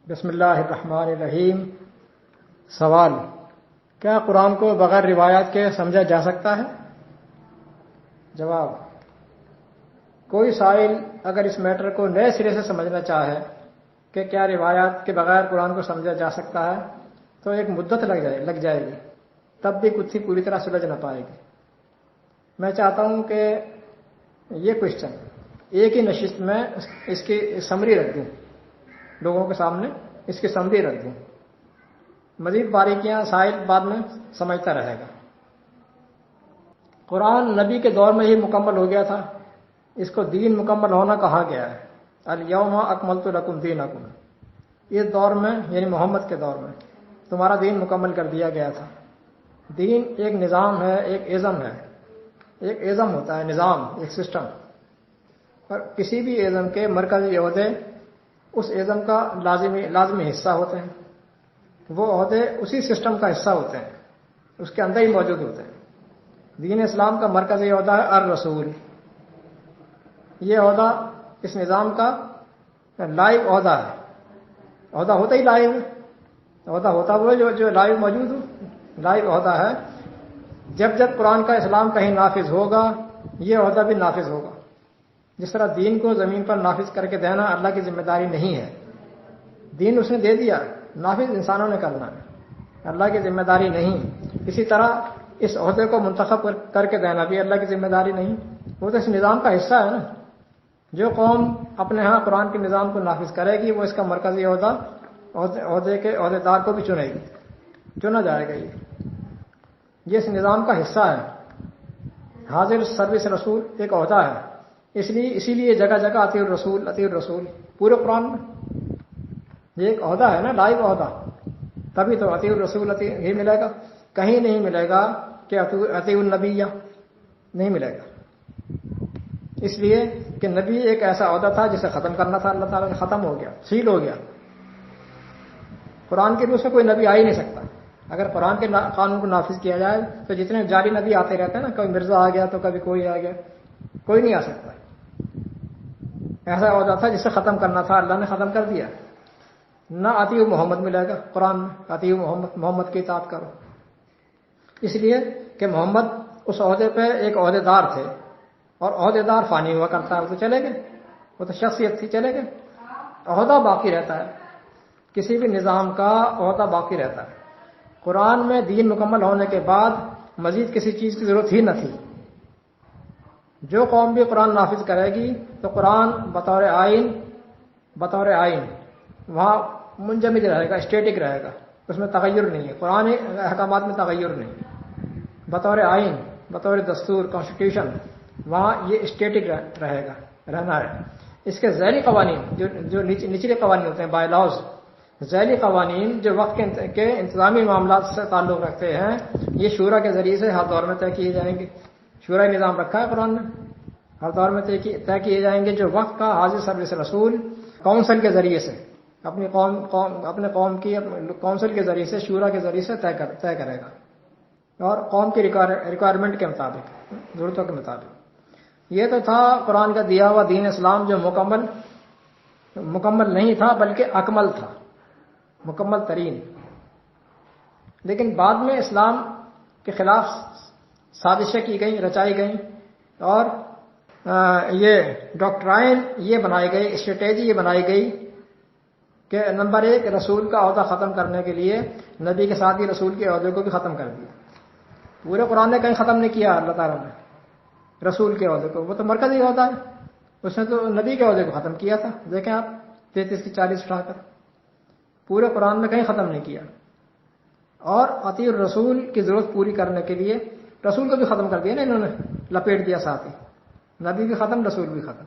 بسم اللہ الرحمن الرحیم۔ سوال: کیا قرآن کو بغیر روایات کے سمجھا جا سکتا ہے؟ جواب: کوئی سائل اگر اس میٹر کو نئے سرے سے سمجھنا چاہے کہ کیا روایات کے بغیر قرآن کو سمجھا جا سکتا ہے تو ایک مدت لگ جائے گی، تب بھی کچھ پوری طرح سلجھ نہ پائے گی۔ میں چاہتا ہوں کہ یہ کوشچن ایک ہی نشست میں اس کی سمری رکھ دوں، لوگوں کے سامنے اس کی سمری رکھ دوں، مزید باریکیاں سائل بعد میں سمجھتا رہے گا۔ قرآن نبی کے دور میں ہی مکمل ہو گیا تھا، اس کو دین مکمل ہونا کہا گیا ہے۔ الیوم اکملت لکم دینکم، اس دور میں یعنی محمد کے دور میں تمہارا دین مکمل کر دیا گیا تھا۔ دین ایک نظام ہے، ایک ازم ہے، ایک ازم ہوتا ہے، نظام، ایک سسٹم، اور کسی بھی ازم کے مرکزی عہدے اس ازم کا لازمی حصہ ہوتے ہیں، وہ عہدے اسی سسٹم کا حصہ ہوتے ہیں، اس کے اندر ہی موجود ہوتے ہیں۔ دین اسلام کا مرکزی عہدہ ہے الرسول، یہ عہدہ اس نظام کا لائیو عہدہ ہے، عہدہ ہوتا ہی لائیو ہے، عہدہ ہوتا وہ جو لائیو موجود ہو، لائیو عہدہ ہے۔ جب جب قرآن کا اسلام کہیں نافذ ہوگا یہ عہدہ بھی نافذ ہوگا۔ جس طرح دین کو زمین پر نافذ کر کے دینا اللہ کی ذمہ داری نہیں ہے، دین اس نے دے دیا، نافذ انسانوں نے کرنا ہے، اللہ کی ذمہ داری نہیں۔ اسی طرح اس عہدے کو منتخب کر کے دینا بھی اللہ کی ذمہ داری نہیں، وہ تو اس نظام کا حصہ ہے نا۔ جو قوم اپنے ہاں قرآن کے نظام کو نافذ کرے گی وہ اس کا مرکزی عہدے کے عہدیدار کو بھی چنے گی، چنا جائے گا۔ یہ اس نظام کا حصہ ہے۔ حاضر سروس رسول ایک عہدہ ہے، اسی لیے جگہ جگہ اطیع الرسول اطیع الرسول پورے قرآن میں یہ ایک عہدہ ہے نا، لائیو عہدہ، تبھی تو اطیع الرسول ہی ملے گا، کہیں نہیں ملے گا کہ اطیع النبی نہیں ملے گا۔ اس لیے کہ نبی ایک ایسا عہدہ تھا جسے ختم کرنا تھا، اللہ تعالیٰ نے ختم ہو گیا، سیل ہو گیا۔ قرآن کے روح میں کوئی نبی آ ہی نہیں سکتا۔ اگر قرآن کے قانون کو نافذ کیا جائے تو جتنے جاری نبی آتے رہتے ہیں نا، کبھی مرزا آ گیا تو کبھی کوئی آ گیا، کوئی نہیں آ سکتا۔ ایسا عہدہ تھا جسے ختم کرنا تھا، اللہ نے ختم کر دیا۔ نہ اطیع محمد ملے گا قرآن میں، اطیع محمد کی اطاعت کرو، اس لیے کہ محمد اس عہدے پہ ایک عہدے دار تھے، اور عہدے دار فانی ہوا کرتا ہے، وہ تو چلے گئے، وہ تو شخصیت تھی، چلے گئے۔ عہدہ باقی رہتا ہے، کسی بھی نظام کا عہدہ باقی رہتا ہے۔ قرآن میں دین مکمل ہونے کے بعد مزید کسی چیز کی ضرورت ہی نہ تھی۔ جو قوم بھی قرآن نافذ کرے گی تو قرآن بطور آئین وہاں منجمد رہے گا، اسٹیٹک رہے گا، اس میں تغیر نہیں ہے، قرآن احکامات میں تغیر نہیں، بطور آئین، بطور دستور، کانسٹیٹیوشن وہاں یہ اسٹیٹک رہے گا، رہنا ہے۔ اس کے ذیلی قوانین جو نچلے قوانین ہوتے ہیں، بائی لاز، ذیلی قوانین جو وقت کے انتظامی معاملات سے تعلق رکھتے ہیں، یہ شورا کے ذریعے سے ہر دور میں طے کیے جائیں گے۔ شورا نظام رکھا ہے قرآن نے، ہر دور میں طے کیے جائیں گے، جو وقت کا حاضر سروس رسول کونسل کے ذریعے سے اپنے قوم کی کونسل کے ذریعے سے، شورا کے ذریعے سے طے کرے گا، اور قوم کی ریکوائرمنٹ کے مطابق، ضرورتوں کے مطابق۔ یہ تو تھا قرآن کا دیا ہوا دین اسلام، جو مکمل نہیں تھا بلکہ اکمل تھا، مکمل ترین۔ لیکن بعد میں اسلام کے خلاف سازشیں کی گئیں، رچائی گئیں، اور یہ ڈاکٹرائن یہ بنائی گئی، اسٹریٹجی یہ بنائی گئی کہ نمبر 1 رسول کا عہدہ ختم کرنے کے لیے نبی کے ساتھ ہی رسول کے عہدے کو بھی ختم کر دیا۔ پورے قرآن نے کہیں ختم نہیں کیا اللہ تعالیٰ نے رسول کے عہدے کو، وہ تو مرکزی عہدہ ہے، اس نے تو نبی کے عہدے کو ختم کیا تھا۔ دیکھیں آپ 33 کی 40 اٹھا کر، پورے قرآن میں کہیں ختم نہیں کیا۔ اور اطیع الرسول کی ضرورت پوری کرنے کے لیے رسول کو بھی ختم کر دیا نا، انہوں نے لپیٹ دیا ساتھ ہی، نبی بھی ختم، رسول بھی ختم۔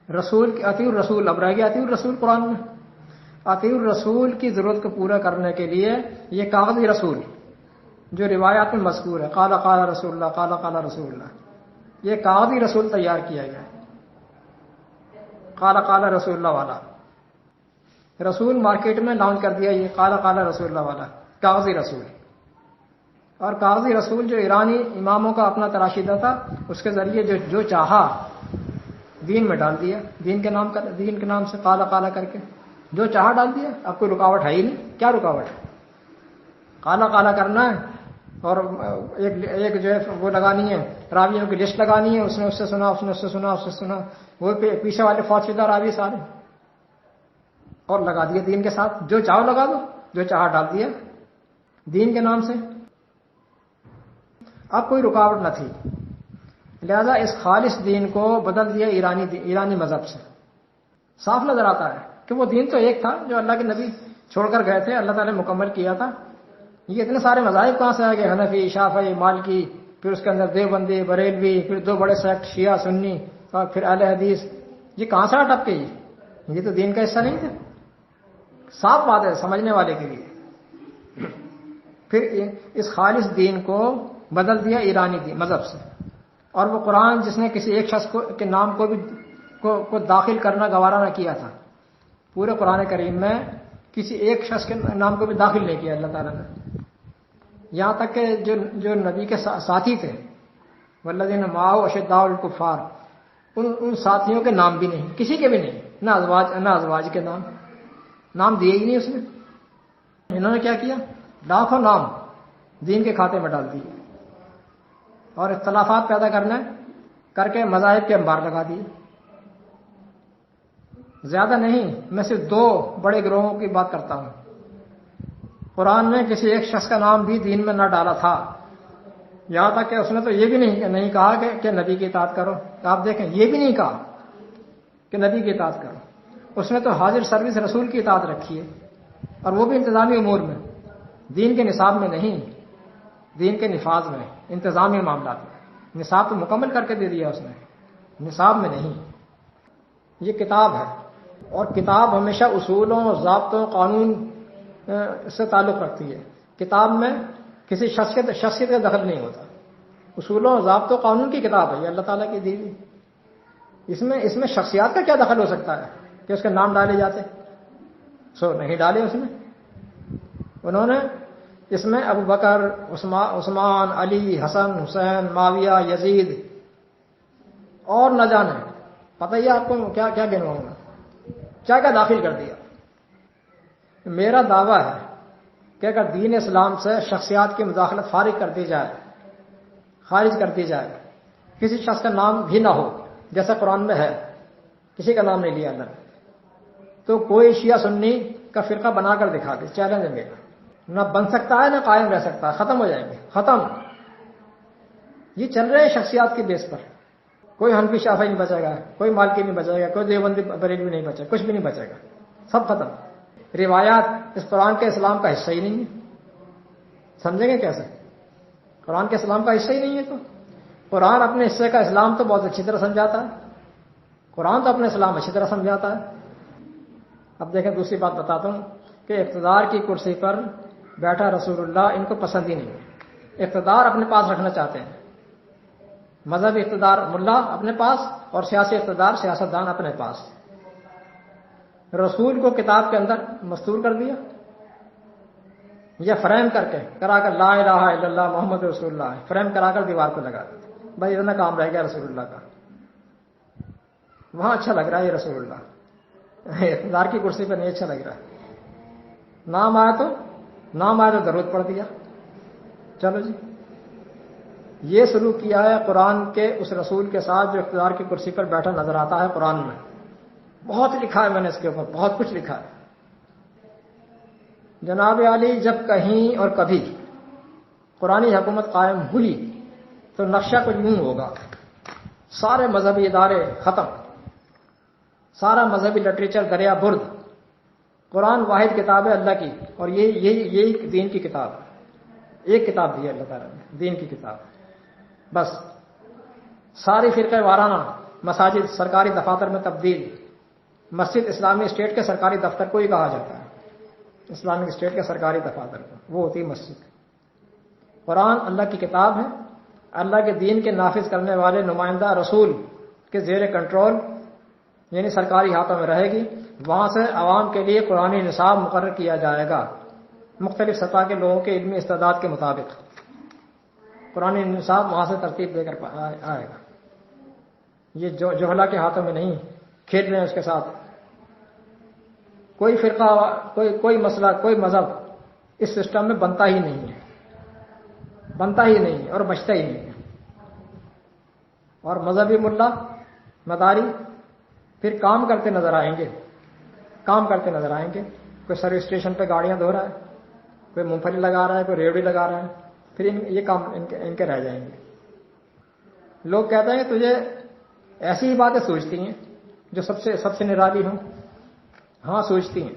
رسول کی اطیع الرسول، اب رہ گیا اطیع الرسول قرآن میں۔ اطیع الرسول کی ضرورت کو پورا کرنے کے لیے یہ کاغذی رسول جو روایات میں مذکور ہے، قال قال رسول اللہ، قال قال رسول اللہ، یہ کاغذی رسول تیار کیا گیا ہے، قال قال رسول اللہ والا رسول مارکیٹ میں لانچ کر دیا، یہ قال قال رسول اللہ والا کاغذی رسول۔ اور کاغذی رسول جو ایرانی اماموں کا اپنا تراشیدہ تھا، اس کے ذریعے جو چاہا دین میں ڈال دیا، دین کے نام سے قال قال کر کے۔ جو چاہا ڈال دیا، اب کوئی رکاوٹ ہے ہی نہیں. کیا رکاوٹ ہے؟ کالا کالا کرنا ہے اور ایک جو ہے وہ لگانی ہے، راویوں کی لسٹ لگانی ہے، اس نے اس سے سنا، اس نے اس سے سنا، اس سے سنا، وہ پیچھے والے فوج شدہ راوی سارے، اور لگا دیا دین کے ساتھ. جو چاہو لگا دو، جو چاہا ڈال دیا دین کے نام سے. اب کوئی رکاوٹ نہ تھی، لہذا اس خالص دین کو بدل دیا ایرانی مذہب سے. صاف نظر آتا ہے کہ وہ دین تو ایک تھا جو اللہ کے نبی چھوڑ کر گئے تھے، اللہ تعالیٰ نے مکمل کیا تھا. یہ اتنے سارے مذاہب کہاں سے آ گئے؟ حنفی، شافعی، مالکی، پھر اس کے اندر دیوبندی، بریلوی، پھر دو بڑے سیکٹ شیعہ سنی، اور پھر اہل حدیث. یہ کہاں سے اٹپ کے؟ یہ تو دین کا حصہ نہیں تھا. صاف بات ہے سمجھنے والے کے لیے. پھر اس خالص دین کو بدل دیا ایرانی دین مذہب سے. اور وہ قرآن جس نے کسی ایک شخص کے نام کو داخل کرنا گوارا نہ کیا تھا، پورے قرآن کریم میں کسی ایک شخص کے نام کو بھی داخل نہیں کیا اللہ تعالیٰ نے. یہاں تک کہ جو نبی کے ساتھی تھے، والذین معہ اشداء الکفار، ان ساتھیوں کے نام بھی نہیں، کسی کے بھی نہیں، نہ ازواج کے نام دیے ہی نہیں اس نے. انہوں نے کیا کیا؟ لاکھوں نام دین کے کھاتے میں ڈال دیے اور اختلافات پیدا کر کے مذاہب کے انبار لگا دیے. زیادہ نہیں، میں صرف 2 بڑے گروہوں کی بات کرتا ہوں. قرآن میں کسی ایک شخص کا نام بھی دین میں نہ ڈالا تھا. یہاں تک کہ اس نے تو یہ بھی نہیں کہا کہ نبی کی اطاعت کرو. آپ دیکھیں، یہ بھی نہیں کہا کہ نبی کی اطاعت کرو. اس نے تو حاضر سروس رسول کی اطاعت رکھی ہے، اور وہ بھی انتظامی امور میں، دین کے نصاب میں نہیں، دین کے نفاذ میں، انتظامی معاملات میں. نصاب تو مکمل کر کے دے دیا اس نے، نصاب میں نہیں. یہ کتاب ہے، اور کتاب ہمیشہ اصولوں، ضابطوں، قانون سے تعلق رکھتی ہے. کتاب میں کسی شخصیت کا دخل نہیں ہوتا. اصولوں، ضابطوں، قانون کی کتاب ہے یہ اللہ تعالیٰ کی دی ہوئی. اس میں شخصیات کا کیا دخل ہو سکتا ہے کہ اس کے نام ڈالے جاتے؟ نہیں ڈالے اس نے. انہوں نے اس میں ابو بکر، عثمان، علی، حسن، حسین، معاویہ، یزید، اور نہ جانے، پتہ ہی آپ کو کیا کیا گنواؤں گا، کیا کیا داخل کر دیا. میرا دعویٰ ہے کہ اگر دین اسلام سے شخصیات کی مداخلت خارج کر دی جائے، کسی شخص کا نام بھی نہ ہو، جیسا قرآن میں ہے، کسی کا نام نہیں لیا اللہ نے، تو کوئی شیعہ سنی کا فرقہ بنا کر دکھا دے، چیلنج ہے میرا. نہ بن سکتا ہے، نہ قائم رہ سکتا ہے، ختم ہو جائیں گے، ختم. یہ چل رہے ہیں شخصیات کی بیس پر. کوئی حنفی شافعی نہیں بچے گا، کوئی مالکی نہیں بچے گا، کوئی دیوبندی بریلوی نہیں بچے گا، کچھ بھی نہیں بچے گا، سب ختم. روایات اس قرآن کے اسلام کا حصہ ہی نہیں ہے. سمجھیں گے کیسے؟ قرآن کے اسلام کا حصہ ہی نہیں ہے. تو قرآن اپنے حصے کا اسلام تو بہت اچھی طرح سمجھاتا ہے. قرآن تو اپنے اسلام اچھی طرح سمجھاتا ہے. اب دیکھیں، دوسری بات بتاتا ہوں کہ اقتدار کی کرسی پر بیٹھا رسول اللہ ان کو پسند ہی نہیں ہے. اقتدار اپنے پاس رکھنا چاہتے ہیں، مذہبی اقتدار ملا اپنے پاس، اور سیاسی اقتدار سیاستدان اپنے پاس. رسول کو کتاب کے اندر مستور کر دیا، یا فریم کرا کر لا الہ الا اللہ محمد رسول اللہ فریم کرا کر دیوار کو لگا دیا. بھائی اتنا کام رہ گیا رسول اللہ کا. وہاں اچھا لگ رہا ہے یہ رسول اللہ، اقتدار کی کرسی پہ نہیں اچھا لگ رہا ہے. نام آیا تو درود پڑھ دیا. چلو جی، یہ سلوک کیا ہے قرآن کے اس رسول کے ساتھ جو اقتدار کی کرسی پر بیٹھا نظر آتا ہے. قرآن میں بہت لکھا ہے، میں نے اس کے اوپر بہت کچھ لکھا ہے. جناب علی جب کہیں اور کبھی قرآنی حکومت قائم ہوئی تو نقشہ کچھ یوں ہوگا، سارے مذہبی ادارے ختم، سارا مذہبی لٹریچر دریا برد. قرآن واحد کتاب ہے اللہ کی، اور یہی دین کی کتاب. ایک کتاب دی ہے اللہ تعالیٰ نے، دین کی کتاب. بس ساری فرقہ وارانہ مساجد سرکاری دفاتر میں تبدیل. مسجد اسلامی اسٹیٹ کے سرکاری دفتر کو ہی کہا جاتا ہے، اسلامک اسٹیٹ کے سرکاری دفاتر کو، وہ ہوتی ہے مسجد. قرآن اللہ کی کتاب ہے، اللہ کے دین کے نافذ کرنے والے نمائندہ رسول کے زیر کنٹرول، یعنی سرکاری ہاتھوں میں رہے گی. وہاں سے عوام کے لیے قرآنی نصاب مقرر کیا جائے گا، مختلف سطح کے لوگوں کے علمی استعداد کے مطابق قرآنی نصاب وہاں سے ترتیب دے کر آئے گا. یہ جوہلا کے ہاتھوں میں نہیں، کھیل رہے ہیں اس کے ساتھ. کوئی فرقہ، کوئی مسئلہ، کوئی مذہب اس سسٹم میں بنتا ہی نہیں ہے، بنتا ہی نہیں ہے اور بچتا ہی نہیں ہے۔ اور مذہبی ملا مداری پھر کام کرتے نظر آئیں گے، کام کرتے نظر آئیں گے۔ کوئی سروس اسٹیشن پہ گاڑیاں دھو رہا ہے، کوئی مونگ پھلی لگا رہا ہے، کوئی ریوڑی لگا رہا ہے، پھر یہ کام ان کے رہ جائیں گے۔ لوگ کہتے ہیں کہ تجھے ایسی ہی باتیں سوچتی ہیں جو سب سے نرالی ہوں۔ ہاں سوچتی ہیں،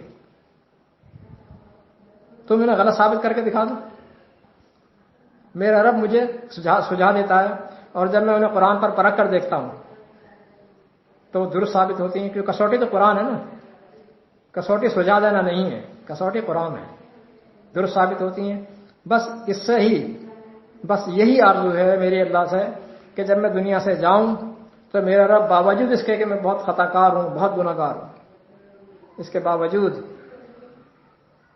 تم انہیں غلط ثابت کر کے دکھا دو۔ میرا رب مجھے سجھا دیتا ہے، اور جب میں انہیں قرآن پر پرکھ کر دیکھتا ہوں تو وہ درست ثابت ہوتی ہیں، کیونکہ کسوٹی تو قرآن ہے نا، کسوٹی سجھا دینا نہیں ہے، کسوٹی قرآن ہے، درست ثابت ہوتی ہیں۔ بس اس سے ہی، بس یہی آرزو ہے میری اللہ سے کہ جب میں دنیا سے جاؤں تو میرا رب باوجود اس کے کہ میں بہت خطا کار ہوں، بہت گناہ گار ہوں، اس کے باوجود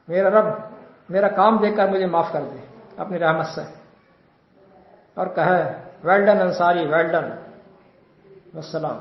میرا رب میرا کام دیکھ کر مجھے معاف کر دے اپنی رحمت سے، اور کہے well done Ansari, well done, والسلام۔